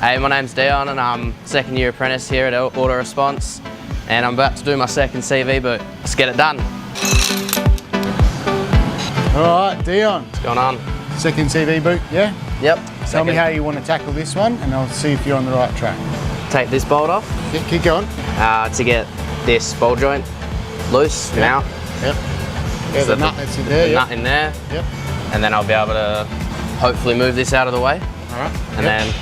Hey, my name's Dion and I'm second year apprentice here at Auto Response, and I'm about to do my second CV boot. Let's get it done. All right, Dion. What's going on? Second CV boot, yeah? Yep. Tell me how you want to tackle this one and I'll see if you're on the right track. Take this bolt off. Yeah, keep going. To get this ball joint loose and out. Yep. Yeah, So the nut that's in there. The nut in there. Yep. And then I'll be able to hopefully move this out of the way. All right. And then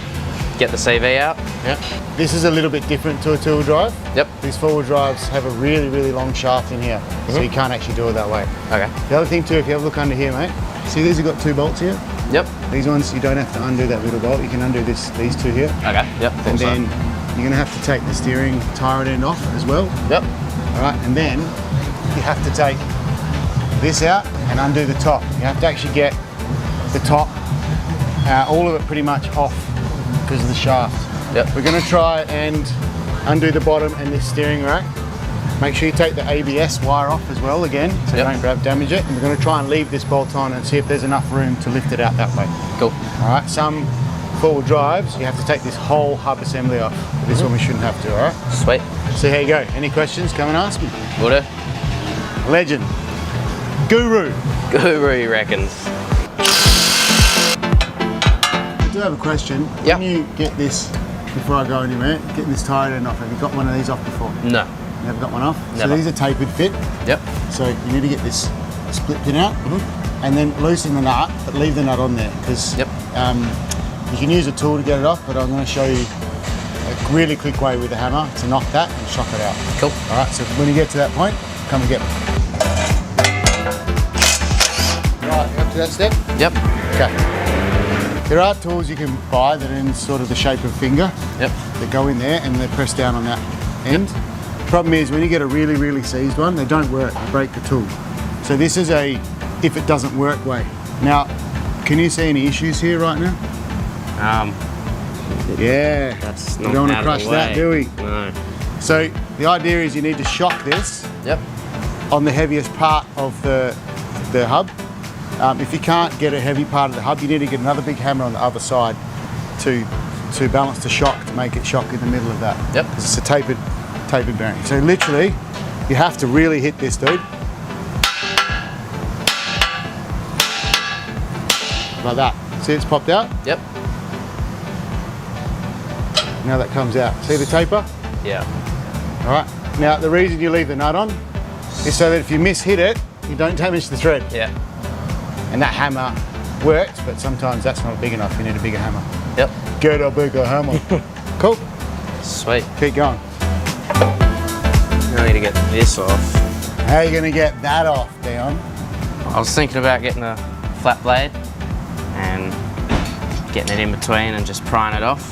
get the CV out. Yep. This is a little bit different to a two-wheel drive. Yep. These four-wheel drives have a really, really long shaft in here, so you can't actually do it that way. Okay. The other thing too, if you have a look under here, mate, see these have got two bolts here? Yep. These ones, you don't have to undo that little bolt, you can undo these two here. Okay. Yep. And then you're gonna have to take the steering tyrant end off as well. Yep. All right, and then you have to take this out and undo the top. You have to actually get the top, all of it pretty much off because of the shaft. Yep. We're going to try and undo the bottom and this steering rack. Make sure you take the ABS wire off as well again, so you don't damage it. And we're going to try and leave this bolt on and see if there's enough room to lift it out that way. Cool. All right, some four-wheel drives, you have to take this whole hub assembly off. This one we shouldn't have to, all right? Sweet. So here you go. Any questions, come and ask me. Will do. Legend. Guru. Guru reckons. I do have a question. Yep. When you get this, before I go anywhere, getting this tire end off, have you got one of these off before? No. Never got one off? Never. So these are tapered fit. Yep. So you need to get this split pin out and then loosen the nut, but leave the nut on there because you can use a tool to get it off, but I'm going to show you a really quick way with a hammer to knock that and shock it out. Cool. All right, so when you get to that point, come and get me. Right, you up to that step? Yep. Okay. There are tools you can buy that are in sort of the shape of a finger. Yep. That go in there and they press down on that end. Problem is when you get a really, really seized one, they don't work, they break the tool. So this is a if it doesn't work way. Now, can you see any issues here right now? Yeah, That's we not don't want to out of crush the that, way. do we? No. So the idea is you need to shock this Yep. on the heaviest part of the hub. If you can't get a heavy part of the hub, you need to get another big hammer on the other side to balance the shock, to make it shock in the middle of that. Yep. Because it's a tapered bearing. So literally, you have to really hit this, dude. Like that. See it's popped out? Yep. Now that comes out. See the taper? Yeah. All right. Now the reason you leave the nut on is so that if you miss-hit it, you don't damage the thread. Yeah. And that hammer works, but sometimes that's not big enough. You need a bigger hammer. Yep. Get a bigger hammer. Cool. Sweet. Keep going. Now I need to get this off. How are you going to get that off, Dion? I was thinking about getting a flat blade and getting it in between and just prying it off.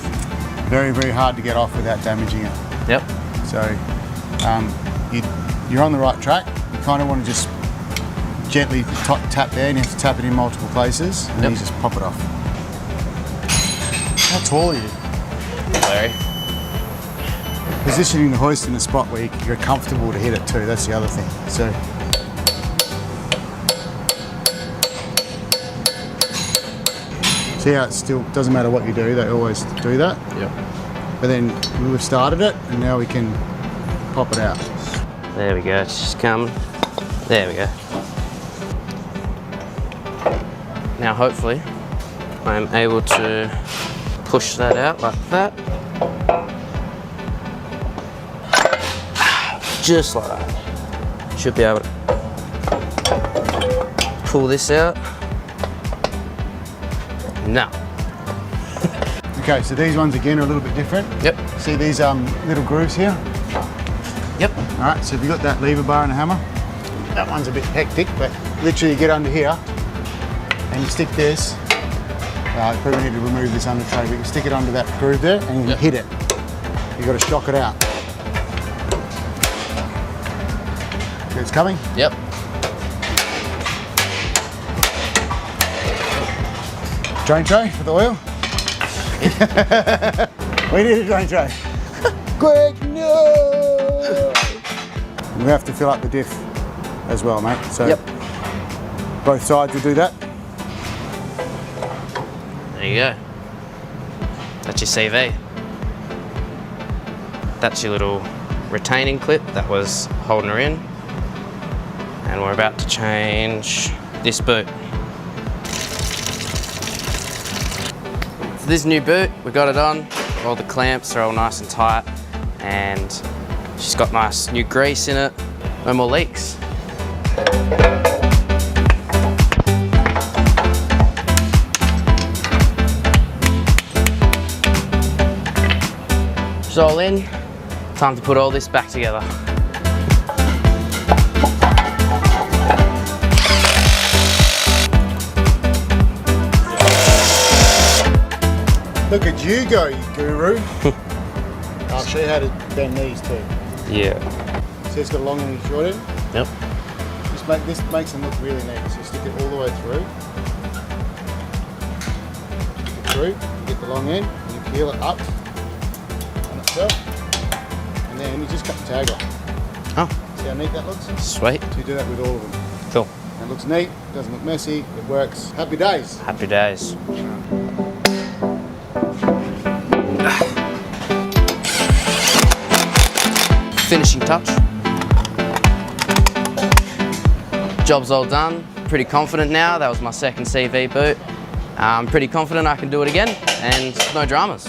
Very, very hard to get off without damaging it. Yep. So you're on the right track. You kind of want to just gently tap there, and you have to tap it in multiple places, and then you just pop it off. How tall are you? Larry. Positioning the hoist in a spot where you're comfortable to hit it too, that's the other thing. So, see how it still doesn't matter what you do, they always do that. Yep. But then we've started it and now we can pop it out. There we go, it's just coming. There we go. Now hopefully I'm able to push that out like that. Just like that. Should be able to pull this out. No. Okay, so these ones again are a little bit different. Yep. See these little grooves here? Yep. All right, so if you've got that lever bar and a hammer, that one's a bit hectic, but literally you get under here and you stick this. You probably need to remove this under tray, but you stick it under that groove there and you hit it. You've got to shock it out. See it's coming? Yep. Drain tray for the oil? We need a drain tray. Quick, no! We have to fill up the diff as well, mate. So both sides will do that. There you go. That's your CV. That's your little retaining clip that was holding her in. And we're about to change this boot. For this new boot, we got it on. All the clamps are all nice and tight, and she's got nice new grease in it. No more leaks. It's all in. Time to put all this back together. Look at you go, you guru. I'll show you how to bend these too. Yeah. See, it's got a long end and a short end. Yep. This makes them look really neat. So you stick it all the way through. Stick it through, you get the long end, and you peel it up on itself, and then you just cut the tag off. Oh. See how neat that looks? Sweet. So you do that with all of them. Cool. And it looks neat, doesn't look messy, it works. Happy days. Happy days. Finishing touch. Job's all done. Pretty confident now. That was my second CV boot. I'm pretty confident I can do it again, and no dramas.